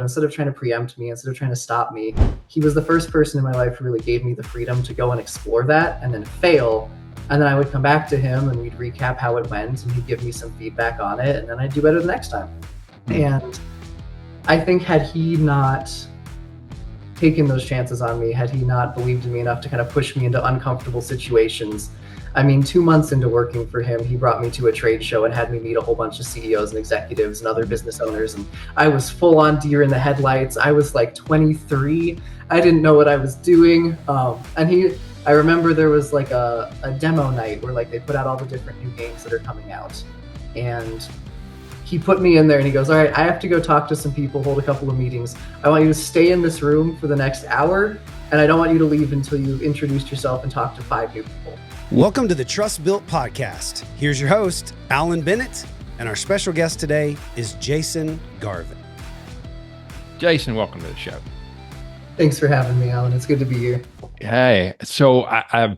Instead of trying to preempt me, instead of trying to stop me, he was the first person in my life who really gave me the freedom to go and explore that and then fail. And then I would come back to him and we'd recap how it went and he'd give me some feedback on it, and then I'd do better the next time. And I think had he not taken those chances on me, had he not believed in me enough to kind of push me into uncomfortable situations, I mean, 2 months into working for him, he brought me to a trade show and had me meet a whole bunch of CEOs and executives and other business owners. And I was full on deer in the headlights. I was like 23. I didn't know what I was doing. I remember there was like a demo night where like they put out all the different new games that are coming out. And he put me in there and he goes, all right, I have to go talk to some people, hold a couple of meetings. I want you to stay in this room for the next hour. And I don't want you to leave until you've introduced yourself and talked to 5 new people. Welcome to the TrustBuilt podcast. Here's your host, Alan Bennett, and our special guest today is Jason Garvin. Jason, welcome to the show. Thanks for having me, Alan. It's good to be here. Hey, so I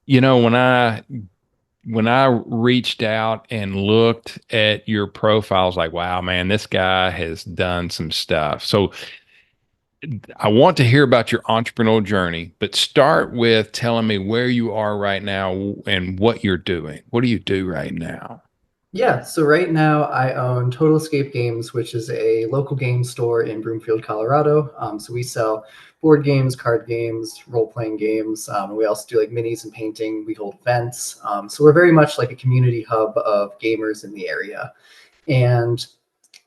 when I reached out and looked at your profile, I was like, wow, man, this guy has done some stuff. So I want to hear about your entrepreneurial journey, but start with telling me where you are right now and what you're doing. What do you do right now? Yeah, so right now I own Total Escape Games, which is a local game store in Broomfield, Colorado. So we sell board games, card games, role-playing games. We also do like minis and painting. We hold events. So we're very much like a community hub of gamers in the area. And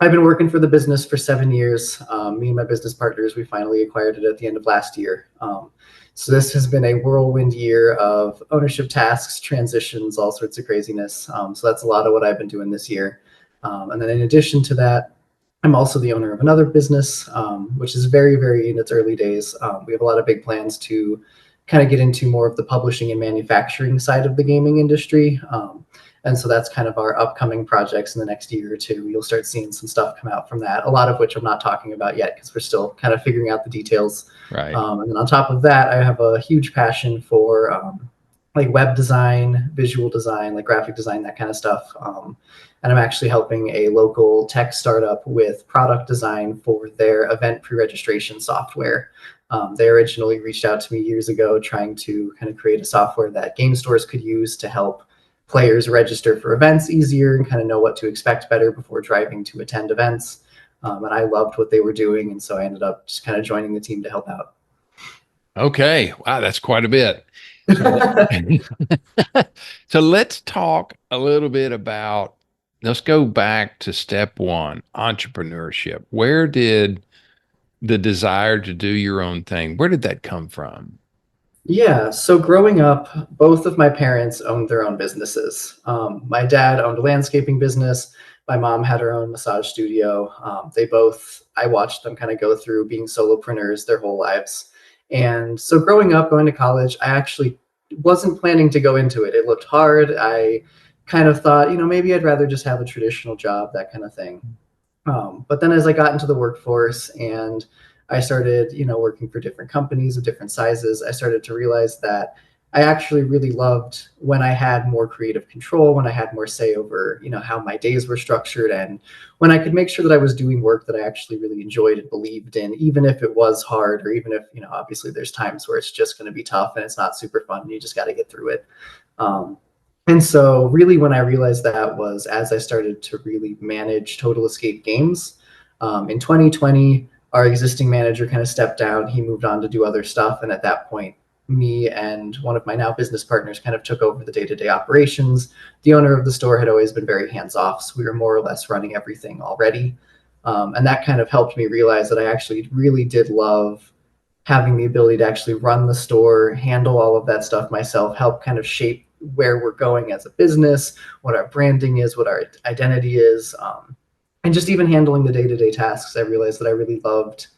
I've been working for the business for 7 years. Me and my business partners, we finally acquired it at the end of last year. So this has been a whirlwind year of ownership tasks, transitions, all sorts of craziness. So that's a lot of what I've been doing this year. And then in addition to that, I'm also the owner of another business, which is very, very in its early days. We have a lot of big plans to kind of get into more of the publishing and manufacturing side of the gaming industry. And so that's kind of our upcoming projects in the next year or two. You'll start seeing some stuff come out from that, a lot of which I'm not talking about yet because we're still kind of figuring out the details. Right. And then on top of that, I have a huge passion for like web design, visual design, like graphic design, that kind of stuff. And I'm actually helping a local tech startup with product design for their event pre-registration software. They originally reached out to me years ago trying to kind of create a software that game stores could use to help players register for events easier and kind of know what to expect better before driving to attend events. And I loved what they were doing. And so I ended up just kind of joining the team to help out. Okay. Wow, that's quite a bit. So let's talk a little bit about, let's go back to step one, entrepreneurship. Where did the desire to do your own thing, where did that come from? Yeah, so growing up, both of my parents owned their own businesses. My dad owned a landscaping business. My mom had her own massage studio. I watched them kind of go through being solopreneurs their whole lives. And so growing up, going to college, I actually wasn't planning to go into it. It looked hard. I kind of thought, maybe I'd rather just have a traditional job, that kind of thing. But then as I got into the workforce and I started, working for different companies of different sizes, I started to realize that I actually really loved when I had more creative control, when I had more say over, how my days were structured, and when I could make sure that I was doing work that I actually really enjoyed and believed in, even if it was hard, or even if, obviously there's times where it's just going to be tough and it's not super fun and you just got to get through it. And so really when I realized that was as I started to really manage Total Escape Games. In 2020, our existing manager kind of stepped down. He moved on to do other stuff. And at that point, me and one of my now business partners kind of took over the day-to-day operations. The owner of the store had always been very hands-off, so we were more or less running everything already. And that kind of helped me realize that I actually really did love having the ability to actually run the store, handle all of that stuff myself, help kind of shape where we're going as a business, what our branding is, what our identity is. And just even handling the day-to-day tasks, I realized that I really loved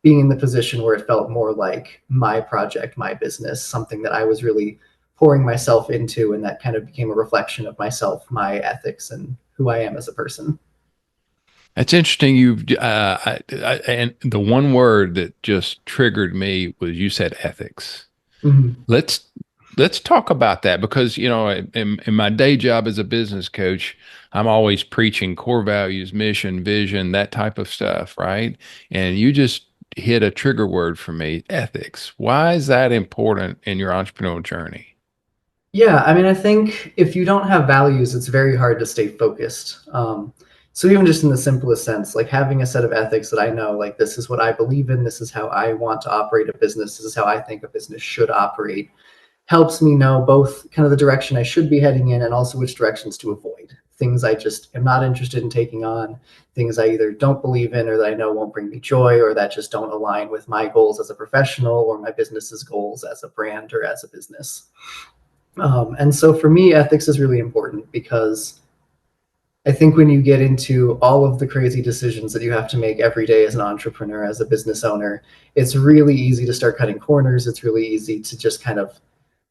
being in the position where it felt more like my project, my business, something that I was really pouring myself into, and that kind of became a reflection of myself, my ethics, and who I am as a person. That's interesting. And the one word that just triggered me was you said ethics. Mm-hmm. Let's let's talk about that because, in my day job as a business coach, I'm always preaching core values, mission, vision, that type of stuff, right? And you just hit a trigger word for me, ethics. Why is that important in your entrepreneurial journey? Yeah, I mean, I think if you don't have values, it's very hard to stay focused. So even just in the simplest sense, like having a set of ethics that I know, like this is what I believe in, this is how I want to operate a business, this is how I think a business should operate, helps me know both kind of the direction I should be heading in and also which directions to avoid. Things I just am not interested in taking on, things I either don't believe in or that I know won't bring me joy or that just don't align with my goals as a professional or my business's goals as a brand or as a business. And so for me, ethics is really important because I think when you get into all of the crazy decisions that you have to make every day as an entrepreneur, as a business owner, it's really easy to start cutting corners. It's really easy to just kind of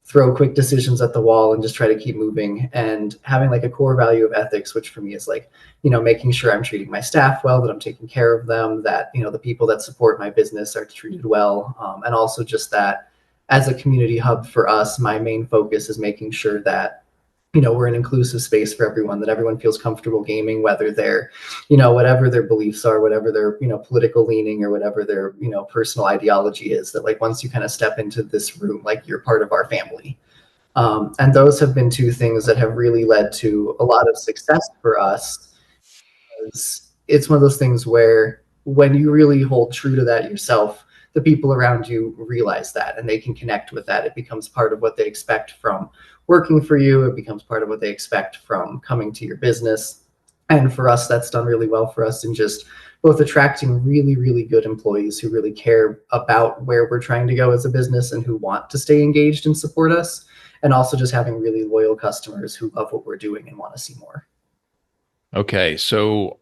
throw quick decisions at the wall and just try to keep moving. And having like a core value of ethics, which for me is like, making sure I'm treating my staff well, that I'm taking care of them, that, the people that support my business are treated well. And also just that as a community hub for us, my main focus is making sure that, we're an inclusive space for everyone, that everyone feels comfortable gaming, whether they're, whatever their beliefs are, whatever their, political leaning or whatever their, personal ideology is, that like once you kind of step into this room, like you're part of our family. And those have been two things that have really led to a lot of success for us. It's one of those things where when you really hold true to that yourself, the people around you realize that and they can connect with that. It becomes part of what they expect from working for you. It becomes part of what they expect from coming to your business. And for us, that's done really well for us in just both attracting really, really good employees who really care about where we're trying to go as a business and who want to stay engaged and support us. And also just having really loyal customers who love what we're doing and want to see more. Okay, so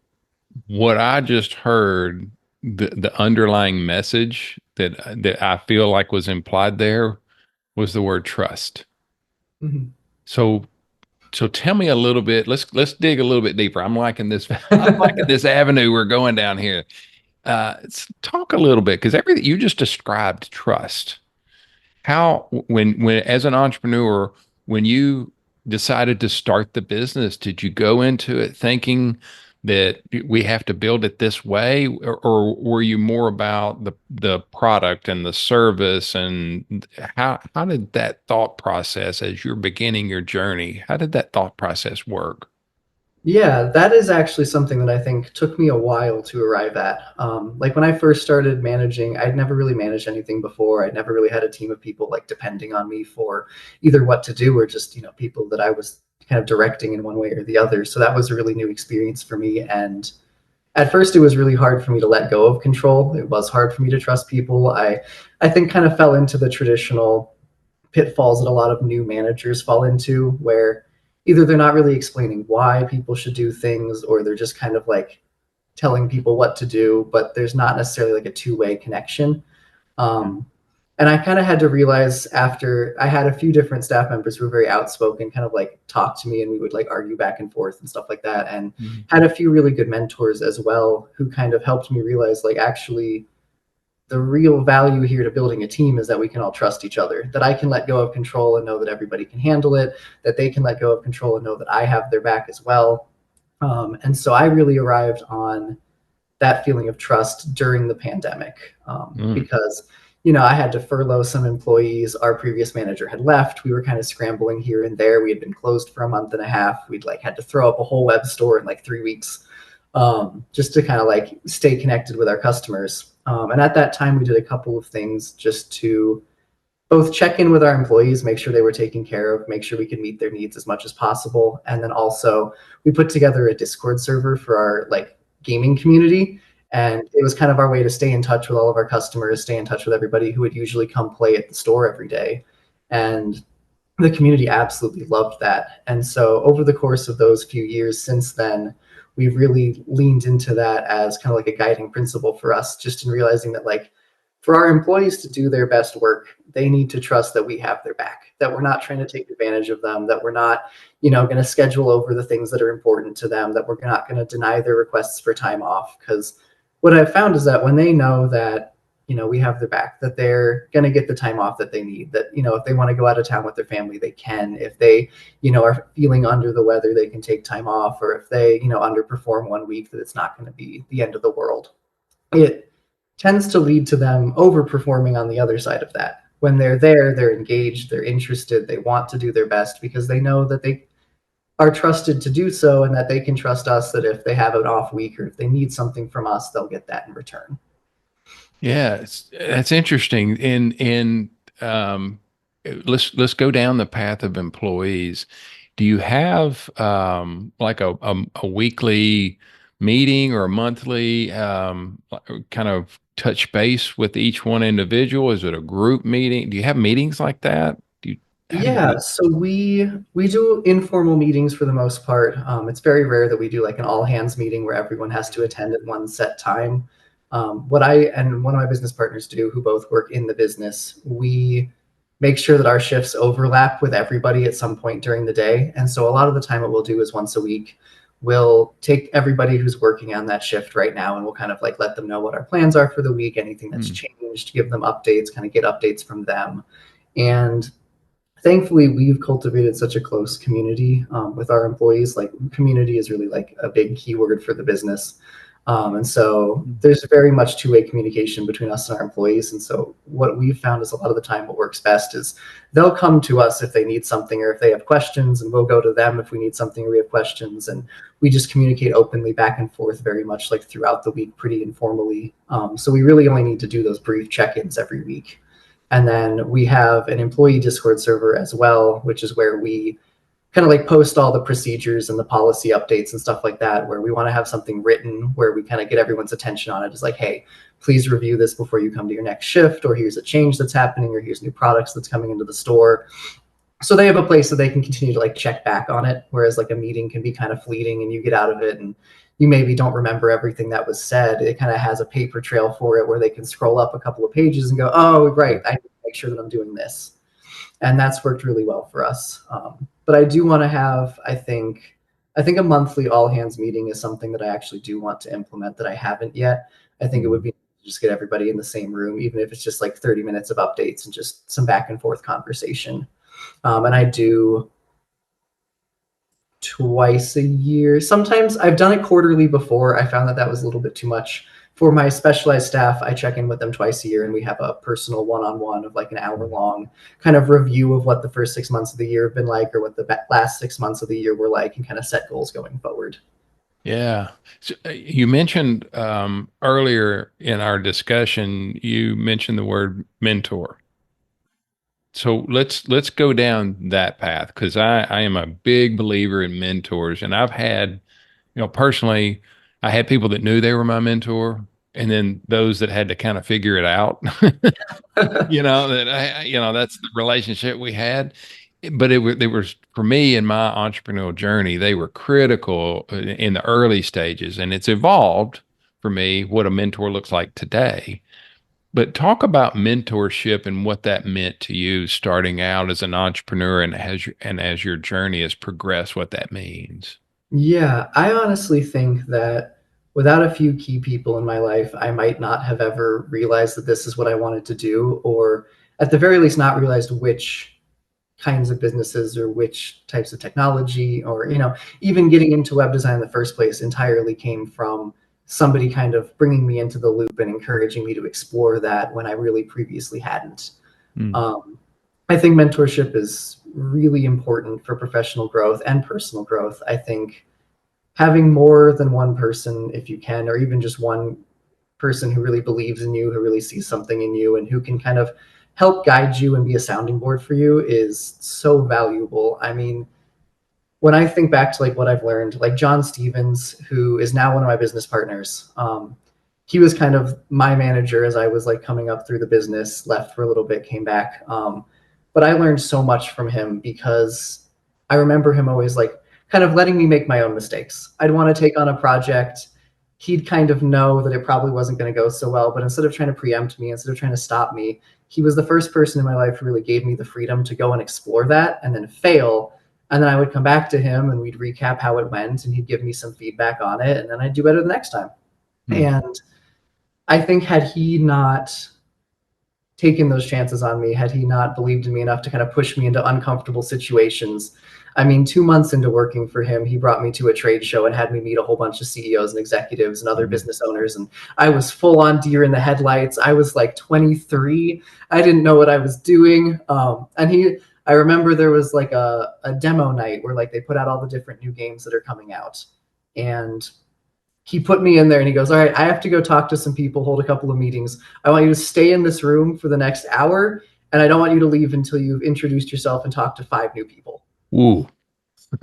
what I just heard, the underlying message that I feel like was implied there was the word trust. Mhm. So so tell me a little bit. Let's dig a little bit deeper. I'm liking this. I'm liking this avenue we're going down here. Let's talk a little bit because everything you just described trust. How when as an entrepreneur, when you decided to start the business, did you go into it thinking that we have to build it this way, or were you more about the product and the service? And how did that thought process, as you're beginning your journey, how did that thought process work? Yeah, that is actually something that I think took me a while to arrive at. Like when I first started managing, I'd never really managed anything before. I'd never really had a team of people like depending on me for either what to do or just, people that I was kind of directing in one way or the other. So that was a really new experience for me. And at first it was really hard for me to let go of control. It was hard for me to trust people. I think kind of fell into the traditional pitfalls that a lot of new managers fall into, where either they're not really explaining why people should do things or they're just kind of like telling people what to do, but there's not necessarily like a two-way connection. Um, and I kind of had to realize after I had a few different staff members who were very outspoken, kind of like talk to me and we would like argue back and forth and stuff like that. And Mhm. had a few really good mentors as well who kind of helped me realize like actually the real value here to building a team is that we can all trust each other, that I can let go of control and know that everybody can handle it, that they can let go of control and know that I have their back as well. And so I really arrived on that feeling of trust during the pandemic Mm. because, I had to furlough some employees. Our previous manager had left. We were kind of scrambling here and there. We had been closed for a month and a half. We'd like had to throw up a whole web store in like 3 weeks just to kind of like stay connected with our customers. And at that time, we did a couple of things just to both check in with our employees, make sure they were taken care of, make sure we could meet their needs as much as possible. And then also we put together a Discord server for our like gaming community. And it was kind of our way to stay in touch with all of our customers, stay in touch with everybody who would usually come play at the store every day. And the community absolutely loved that. And so over the course of those few years since then, we've really leaned into that as kind of like a guiding principle for us, just in realizing that like for our employees to do their best work, they need to trust that we have their back, that we're not trying to take advantage of them, that we're not, going to schedule over the things that are important to them, that we're not going to deny their requests for time off. Because what I've found is that when they know that, we have their back, that they're going to get the time off that they need, that, if they want to go out of town with their family, they can. If they, are feeling under the weather, they can take time off. Or if they, underperform one week, that it's not going to be the end of the world. It tends to lead to them overperforming on the other side of that. When they're there, they're engaged, they're interested, they want to do their best because they know that they are trusted to do so, and that they can trust us that if they have an off week or if they need something from us, they'll get that in return. Yeah, that's interesting. Um, let's go down the path of employees. Do you have like a weekly meeting or a monthly kind of touch base with each one individual? Is it a group meeting? Do you have meetings like that? How do you do Yeah, it? so we do informal meetings for the most part. It's very rare that we do like an all hands meeting where everyone has to attend at one set time. What I and one of my business partners do, who both work in the business, we make sure that our shifts overlap with everybody at some point during the day. And so a lot of the time, what we'll do is once a week, we'll take everybody who's working on that shift right now, and we'll kind of like let them know what our plans are for the week, anything that's Hmm. changed, give them updates, kind of get updates from them. And thankfully, we've cultivated such a close community with our employees. Like, community is really like a big keyword for the business. And so there's very much two-way communication between us and our employees. And so what we've found is a lot of the time what works best is they'll come to us if they need something or if they have questions, and we'll go to them if we need something or we have questions. And we just communicate openly back and forth very much like throughout the week, pretty informally. So we really only need to do those brief check-ins every week. And then we have an employee Discord server as well, which is where we kind of like post all the procedures and the policy updates and stuff like that, where we want to have something written where we kind of get everyone's attention on it. It's like, hey, please review this before you come to your next shift, or here's a change that's happening, or here's new products that's coming into the store. So they have a place that they can continue to like check back on it. Whereas like a meeting can be kind of fleeting and you get out of it and you maybe don't remember everything that was said. It kind of has a paper trail for it where they can scroll up a couple of pages and go, oh, right, I need to make sure that I'm doing this. And that's worked really well for us. But I do want to have, I think a monthly all hands meeting is something that I actually do want to implement that I haven't yet. I think it would be just get everybody in the same room, even if it's just like 30 minutes of updates and just some back and forth conversation. And I do twice a year. Sometimes I've done it quarterly before. I found that that was a little bit too much. For my specialized staff, I check in with them twice a year, and we have a personal one-on-one of like an hour-long kind of review of what the first 6 months of the year have been like, or what the last 6 months of the year were like, and kind of set goals going forward. Yeah. So, you mentioned earlier in our discussion, you mentioned the word mentor. So let's go down that path because I am a big believer in mentors, and I've had, personally, I had people that knew they were my mentor, and then those that had to kind of figure it out. That that's the relationship we had. But they were for me in my entrepreneurial journey, they were critical in the early stages, and it's evolved for me what a mentor looks like today. But talk about mentorship and what that meant to you starting out as an entrepreneur and as your journey has progressed, what that means. Yeah, I honestly think that without a few key people in my life, I might not have ever realized that this is what I wanted to do, or at the very least, not realized which kinds of businesses or which types of technology, or even getting into web design in the first place entirely came from somebody kind of bringing me into the loop and encouraging me to explore that when I really previously hadn't. Mm. I think mentorship is really important for professional growth and personal growth. I think having more than one person, if you can, or even just one person who really believes in you, who really sees something in you, and who can kind of help guide you and be a sounding board for you is so valuable. I mean, when I think back to like what I've learned, like John Stevens, who is now one of my business partners, he was kind of my manager as I was like coming up through the business, left for a little bit, came back. But I learned so much from him because I remember him always like kind of letting me make my own mistakes. I'd want to take on a project. He'd kind of know that it probably wasn't going to go so well, but instead of trying to preempt me, instead of trying to stop me, he was the first person in my life who really gave me the freedom to go and explore that and then fail. And then I would come back to him and we'd recap how it went, and he'd give me some feedback on it, and then I'd do better the next time. Mm. And I think had he not taken those chances on me, had he not believed in me enough to kind of push me into uncomfortable situations. I mean, 2 months into working for him, he brought me to a trade show and had me meet a whole bunch of CEOs and executives and other business owners. And I was full on deer in the headlights. I was like 23. I didn't know what I was doing. I remember there was like a demo night where like they put out all the different new games that are coming out. And he put me in there and he goes, all right, I have to go talk to some people, hold a couple of meetings. I want you to stay in this room for the next hour. And I don't want you to leave until you've introduced yourself and talked to 5 new people. Ooh.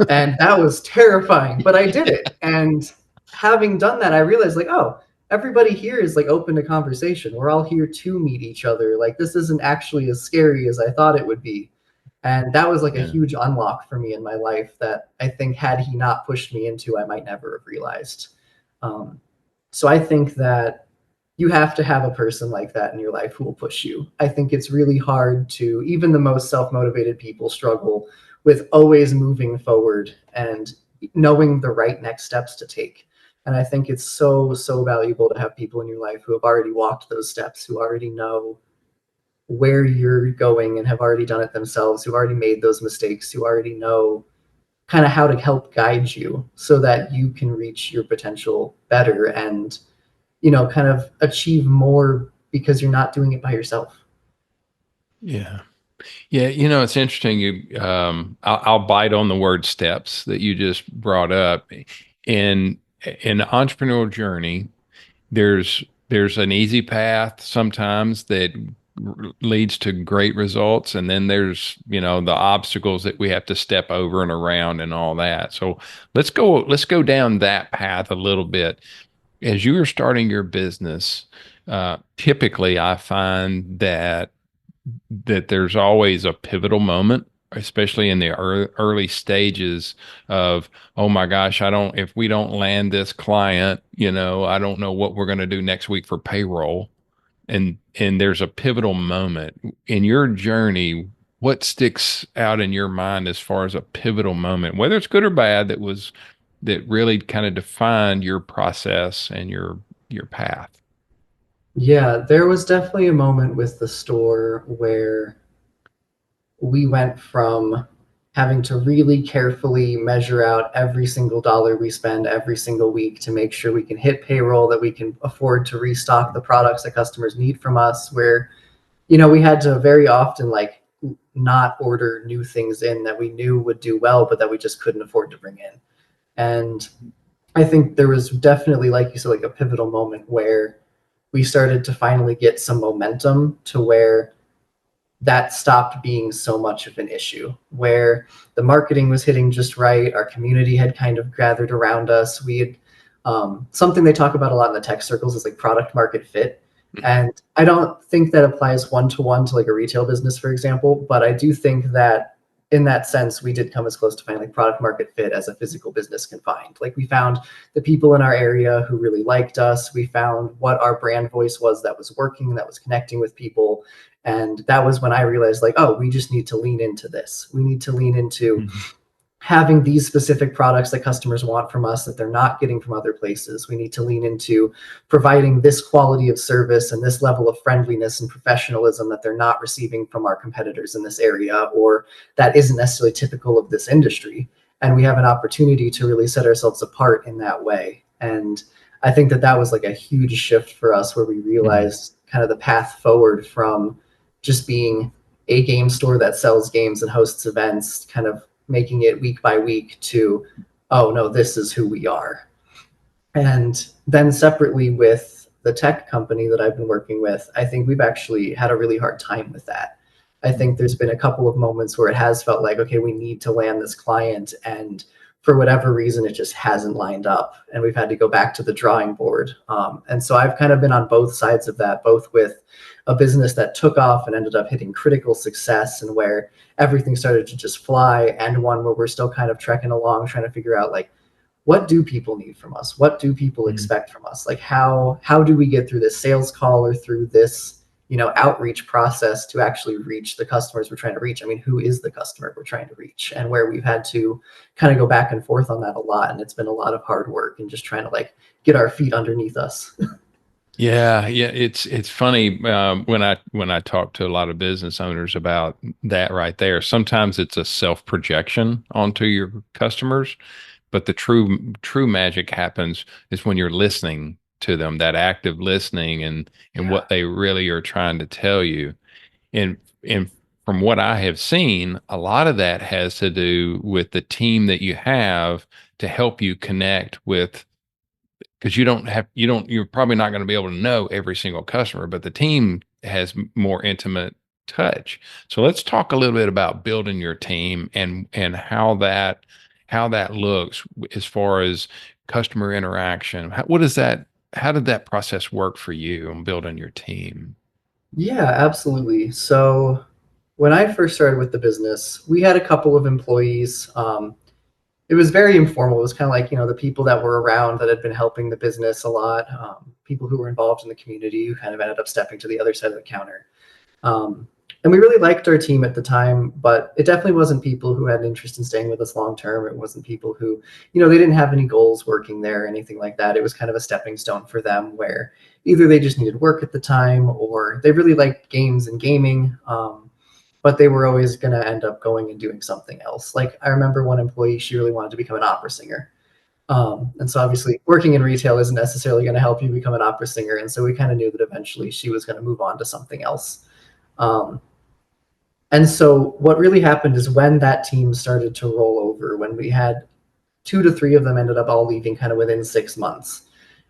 And that was terrifying, but I did it. And having done that, I realized like, oh, everybody here is like open to conversation. We're all here to meet each other. Like this isn't actually as scary as I thought it would be. And that was like a huge unlock for me in my life that I think had he not pushed me into, I might never have realized. So I think that you have to have a person like that in your life who will push you. I think it's really hard to, even the most self-motivated people struggle with always moving forward and knowing the right next steps to take. And I think it's so, so valuable to have people in your life who have already walked those steps, who already know where you're going and have already done it themselves, who already made those mistakes, who already know kind of how to help guide you so that you can reach your potential better and, you know, kind of achieve more because you're not doing it by yourself. Yeah. Yeah. You know, it's interesting. I'll bite on the word steps that you just brought up. In the entrepreneurial journey, there's an easy path sometimes that leads to great results, and then there's the obstacles that we have to step over and around and all that. So let's go down that path a little bit. As you are starting your business, typically I find that there's always a pivotal moment, especially in the early stages of, oh my gosh, if we don't land this client, I don't know what we're going to do next week for payroll. And there's a pivotal moment in your journey. What sticks out in your mind as far as a pivotal moment, whether it's good or bad, that really kind of defined your process and your path? Yeah, there was definitely a moment with the store where we went from having to really carefully measure out every single dollar we spend every single week to make sure we can hit payroll, that we can afford to restock the products that customers need from us, where, we had to very often like not order new things in that we knew would do well, but that we just couldn't afford to bring in. And I think there was definitely, like you said, like a pivotal moment where we started to finally get some momentum to where that stopped being so much of an issue, where the marketing was hitting just right. Our community had kind of gathered around us. We had something they talk about a lot in the tech circles is like product market fit. And I don't think that applies one-to-one to like a retail business, for example, but I do think that in that sense, we did come as close to finding like product market fit as a physical business can find. Like we found the people in our area who really liked us. We found what our brand voice was that was working, that was connecting with people. And that was when I realized like, oh, we just need to lean into this. We need to lean into having these specific products that customers want from us that they're not getting from other places. We need to lean into providing this quality of service and this level of friendliness and professionalism that they're not receiving from our competitors in this area, or that isn't necessarily typical of this industry. And we have an opportunity to really set ourselves apart in that way. And I think that was like a huge shift for us, where we realized kind of the path forward from just being a game store that sells games and hosts events, kind of making it week by week to, oh no, this is who we are. And then separately with the tech company that I've been working with, I think we've actually had a really hard time with that. I think there's been a couple of moments where it has felt like, okay, we need to land this client, and for whatever reason, it just hasn't lined up, and we've had to go back to the drawing board. And so I've kind of been on both sides of that, both with a business that took off and ended up hitting critical success and where everything started to just fly, and one where we're still kind of trekking along, trying to figure out like, what do people need from us? What do people expect from us? Like how do we get through this sales call or through this, outreach process to actually reach the customers we're trying to reach? I mean, who is the customer we're trying to reach? And where we've had to kind of go back and forth on that a lot. And it's been a lot of hard work and just trying to like get our feet underneath us. Yeah. It's funny when I talk to a lot of business owners about that right there. Sometimes it's a self projection onto your customers, but the true magic happens is when you're listening to them, that active listening and Yeah. what they really are trying to tell you. And from what I have seen, a lot of that has to do with the team that you have to help you connect with, because you're probably not going to be able to know every single customer, but the team has more intimate touch. So let's talk a little bit about building your team and how that looks as far as customer interaction. How did that process work for you on building your team? Yeah, absolutely. So when I first started with the business, we had a couple of employees. It was very informal. It was kind of like, the people that were around that had been helping the business a lot, people who were involved in the community who kind of ended up stepping to the other side of the counter. Um, and we really liked our team at the time, but it definitely wasn't people who had an interest in staying with us long term. It wasn't people who, they didn't have any goals working there or anything like that. It was kind of a stepping stone for them where either they just needed work at the time or they really liked games and gaming. But they were always going to end up going and doing something else. Like I remember one employee, she really wanted to become an opera singer. And so obviously working in retail isn't necessarily going to help you become an opera singer. And so we kind of knew that eventually she was going to move on to something else. Um, and so what really happened is when that team started to roll over, when we had 2 to 3 of them ended up all leaving kind of within 6 months.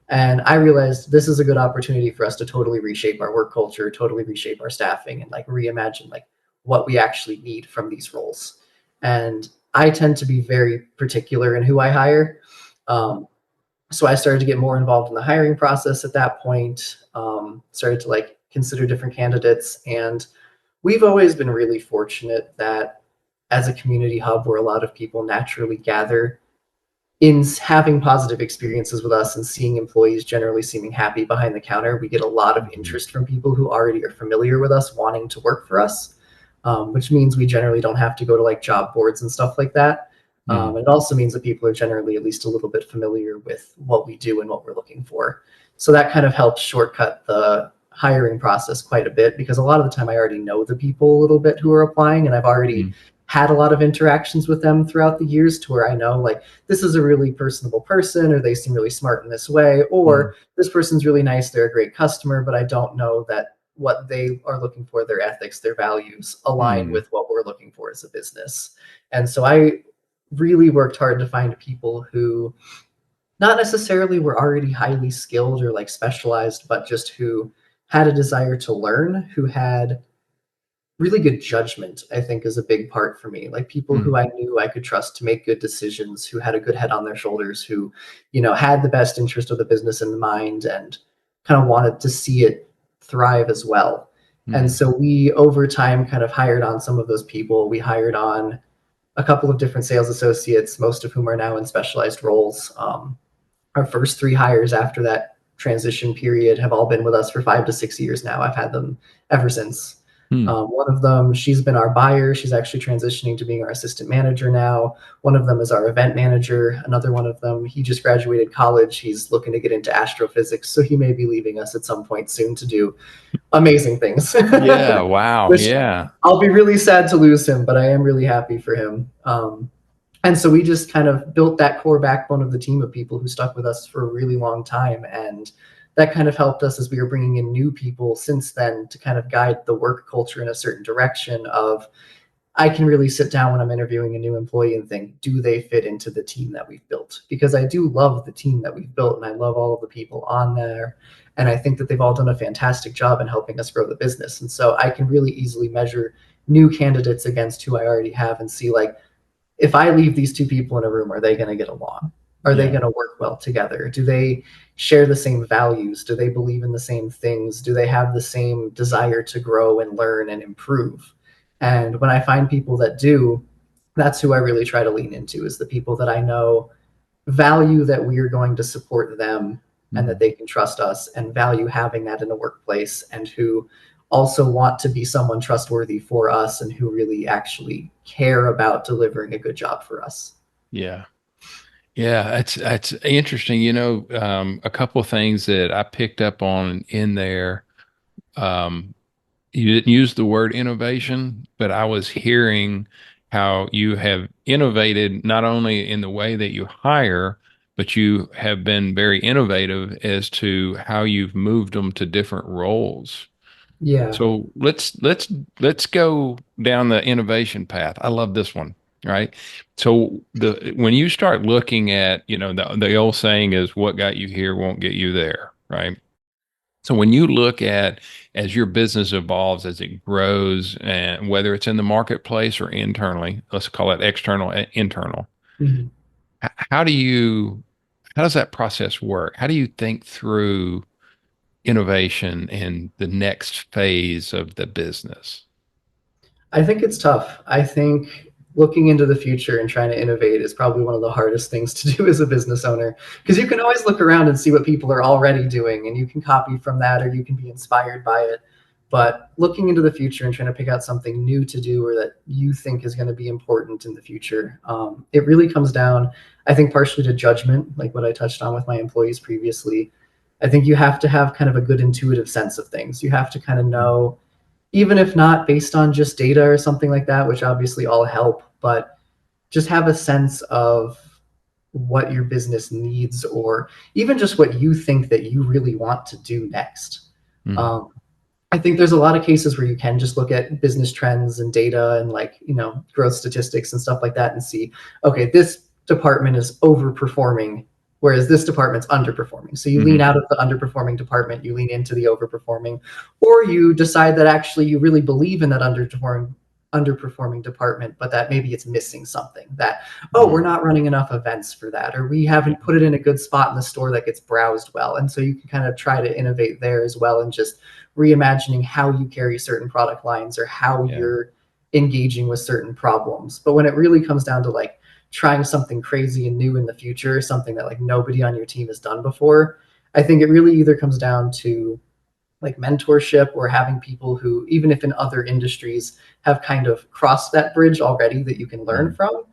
And I realized this is a good opportunity for us to totally reshape our work culture, totally reshape our staffing, and like reimagine like what we actually need from these roles. And I tend to be very particular in who I hire. Um, so I started to get more involved in the hiring process at that point, started to like consider different candidates. And we've always been really fortunate that as a community hub where a lot of people naturally gather in having positive experiences with us and seeing employees generally seeming happy behind the counter, we get a lot of Mhm. interest from people who already are familiar with us wanting to work for us, which means we generally don't have to go to like job boards and stuff like that. Mm. It also means that people are generally at least a little bit familiar with what we do and what we're looking for. So that kind of helps shortcut the hiring process quite a bit because a lot of the time I already know the people a little bit who are applying and I've already Mm. had a lot of interactions with them throughout the years to where I know like this is a really personable person or they seem really smart in this way Mm. or this person's really nice, they're a great customer, but I don't know that what they are looking for, their ethics, their values align Mm. with what we're looking for as a business. And so I really worked hard to find people who not necessarily were already highly skilled or like specialized, but just who had a desire to learn, who had really good judgment, I think, is a big part for me. Like people who Mm. I knew I could trust to make good decisions, who had a good head on their shoulders, who, had the best interest of the business in mind and kind of wanted to see it thrive as well. And Mm. so we, over time, kind of hired on some of those people. We hired on a couple of different sales associates, most of whom are now in specialized roles. Our first 3 hires after that transition period have all been with us for 5 to 6 years now. I've had them ever since. Mm. One of them, she's been our buyer. She's actually transitioning to being our assistant manager now. One of them is our event manager. Another one of them, he just graduated college. He's looking to get into astrophysics, so he may be leaving us at some point soon to do amazing things. Yeah. Wow. Which Yeah. I'll be really sad to lose him, but I am really happy for him. And so we just kind of built that core backbone of the team of people who stuck with us for a really long time. And that kind of helped us as we were bringing in new people since then to kind of guide the work culture in a certain direction of I can really sit down when I'm interviewing a new employee and think, do they fit into the team that we've built? Because I do love the team that we've built and I love all of the people on there. And I think that they've all done a fantastic job in helping us grow the business. And so I can really easily measure new candidates against who I already have and see like, if I leave these 2 people in a room, are they going to get along? Are they Yeah. going to work well together? Do they share the same values? Do they believe in the same things? Do they have the same desire to grow and learn and improve? And when I find people that do, that's who I really try to lean into is the people that I know value that we are going to support them and that Mm. they can trust us and value having that in a workplace and who also want to be someone trustworthy for us and who really actually care about delivering a good job for us. Yeah. Yeah, that's interesting. A couple of things that I picked up on in there. Um, you didn't use the word innovation, but I was hearing how you have innovated not only in the way that you hire, but you have been very innovative as to how you've moved them to different roles. Yeah. So let's go down the innovation path. I love this one, right? So the when you start looking at, the old saying is what got you here won't get you there, right? So when you look at as your business evolves, as it grows, and whether it's in the marketplace or internally, let's call it external, internal, Mhm. how do you, how does that process work? How do you think through innovation and the next phase of the business? I think it's tough. I think looking into the future and trying to innovate is probably one of the hardest things to do as a business owner, because you can always look around and see what people are already doing and you can copy from that or you can be inspired by it. But looking into the future and trying to pick out something new to do or that you think is going to be important in the future, it really comes down, I think, partially to judgment, like what I touched on with my employees previously. I think you have to have kind of a good intuitive sense of things. You have to kind of know, even if not based on just data or something like that, which obviously all help, but just have a sense of what your business needs or even just what you think that you really want to do next. Mm-hmm. Um, I think there's a lot of cases where you can just look at business trends and data and like, growth statistics and stuff like that and see, okay, this department is overperforming, whereas this department's underperforming. So you lean Mm-hmm. out of the underperforming department, you lean into the overperforming, or you decide that actually you really believe in that underperforming department, but that maybe it's missing something that, oh, we're not running enough events for that, or we haven't put it in a good spot in the store that gets browsed well. And so you can kind of try to innovate there as well and just reimagining how you carry certain product lines or how Yeah. you're engaging with certain problems. But when it really comes down to like trying something crazy and new in the future, something that like nobody on your team has done before, I think it really either comes down to like mentorship or having people who, even if in other industries, have kind of crossed that bridge already that you can learn Mm-hmm. from.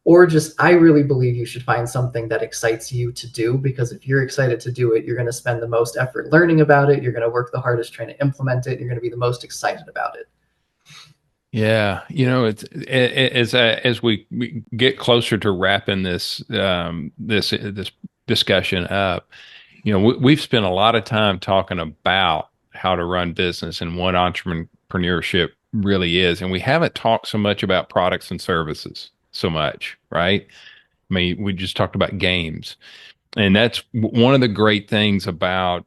Or just, I really believe you should find something that excites you to do, because if you're excited to do it, you're going to spend the most effort learning about it. You're going to work the hardest trying to implement it. You're going to be the most excited about it. Yeah, as we get closer to wrapping this discussion up, we've spent a lot of time talking about how to run business and what entrepreneurship really is, and we haven't talked so much about products and services so much, right? I mean, we just talked about games. And that's one of the great things about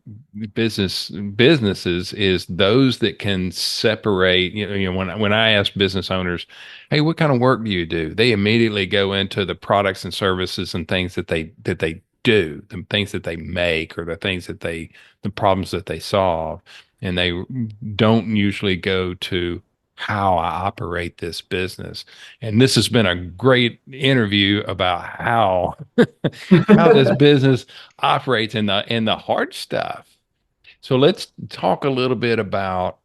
businesses is those that can separate. When I ask business owners, "Hey, what kind of work do you do?" They immediately go into the products and services and things that they do, the things that they make, or the problems that they solve, and they don't usually go to how I operate this business. And this has been a great interview about how this business operates in the hard stuff. So let's talk a little bit about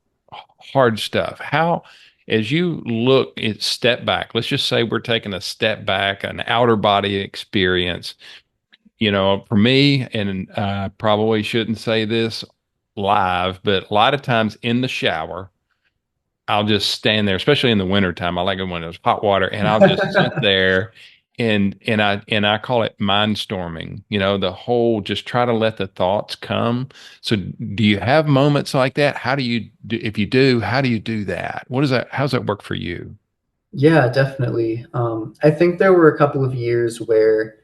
hard stuff. How, as you look at step back, let's just say we're taking a step back, an outer body experience. For me, and probably shouldn't say this live, but a lot of times in the shower, I'll just stand there, especially in the wintertime. I like it when there's hot water, and I'll just sit there and I call it mind storming, the whole just try to let the thoughts come. So do you have moments like that? How do you do, if you do, how do you do that? How's that work for you? Yeah, definitely. I think there were a couple of years where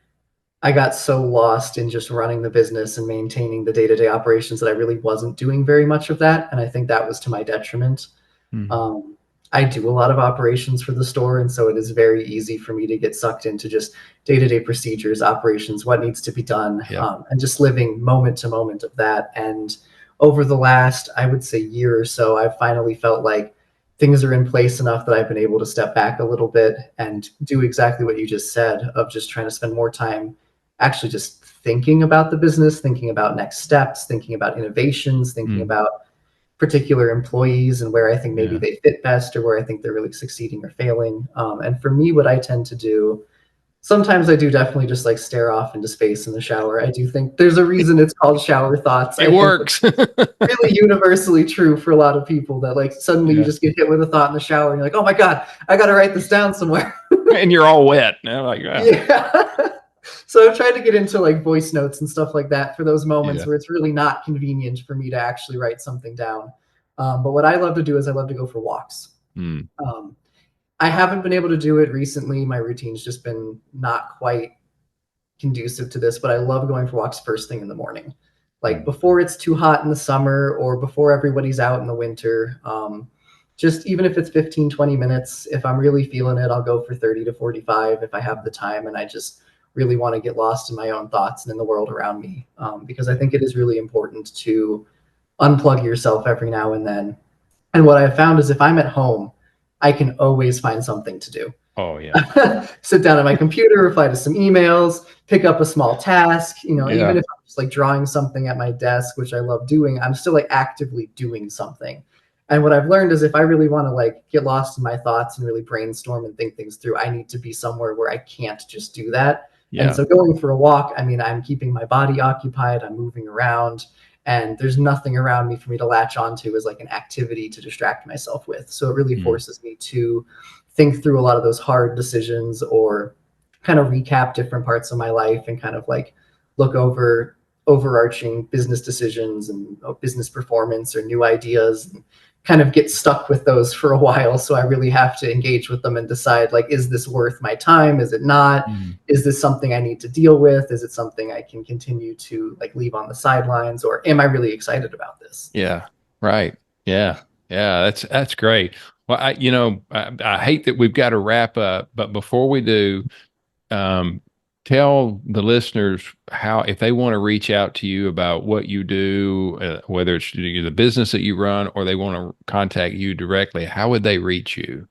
I got so lost in just running the business and maintaining the day-to-day operations that I really wasn't doing very much of that. And I think that was to my detriment. Hmm. Um, I do a lot of operations for the store, and so it is very easy for me to get sucked into just day-to-day procedures, operations, what needs to be done, Yep. and just living moment to moment of that. And over the last, I would say, year or so, I've finally felt like things are in place enough that I've been able to step back a little bit and do exactly what you just said, of just trying to spend more time actually just thinking about the business, thinking about next steps, thinking about innovations, thinking Mm. about particular employees and where I think maybe Yeah. they fit best or where I think they're really succeeding or failing. And for me, what I tend to do Sometimes I do definitely just like stare off into space in the shower. I do think there's a reason it's called shower thoughts. I It think works. really universally true for a lot of people that like suddenly you Yeah. just get hit with a thought in the shower and you're like, oh my God, I got to write this down somewhere. And you're all wet. And I'm like, ah. Yeah. So I've tried to get into like voice notes and stuff like that for those moments Yeah. where it's really not convenient for me to actually write something down. But what I love to do is I love to go for walks. Mm. Um, I haven't been able to do it recently. My routine's just been not quite conducive to this, but I love going for walks first thing in the morning, like before it's too hot in the summer or before everybody's out in the winter. Just even if it's 15, 20 minutes, if I'm really feeling it, I'll go for 30 to 45 if I have the time and I just really want to get lost in my own thoughts and in the world around me. Because I think it is really important to unplug yourself every now and then. And what I've found is if I'm at home, I can always find something to do. Oh, yeah. Sit down at my computer, reply to some emails, pick up a small task, Yeah. even if I'm just like drawing something at my desk, which I love doing, I'm still like actively doing something. And what I've learned is if I really want to like get lost in my thoughts and really brainstorm and think things through, I need to be somewhere where I can't just do that. Yeah. And so going for a walk, I mean, I'm keeping my body occupied, I'm moving around, and there's nothing around me for me to latch onto as like an activity to distract myself with. So it really forces me to think through a lot of those hard decisions or kind of recap different parts of my life and kind of like look over overarching business decisions and business performance or new ideas and kind of get stuck with those for a while. So I really have to engage with them and decide like, is this worth my time? Is it not? Is this something I need to deal with? Is it something I can continue to like leave on the sidelines, or am I really excited about this? Yeah. Right. Yeah. Yeah. That's great. Well, I hate that we've got to wrap up, but before we do, tell the listeners how, if they want to reach out to you about what you do, whether it's the business that you run or they want to contact you directly, how would they reach you?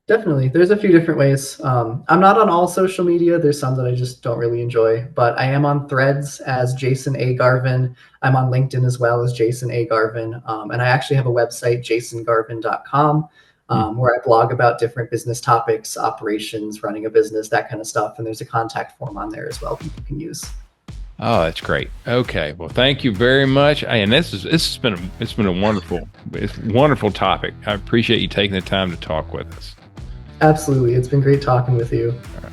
Definitely. There's a few different ways. I'm not on all social media. There's some that I just don't really enjoy, but I am on Threads as Jason A. Garvin. I'm on LinkedIn as well as Jason A. Garvin. And I actually have a website, jasongarvin.com, where I blog about different business topics, operations, running a business, that kind of stuff. And there's a contact form on there as well people can use. Oh, that's great. Okay. Well, thank you very much. And it's been a wonderful topic. I appreciate you taking the time to talk with us. Absolutely. It's been great talking with you. All right.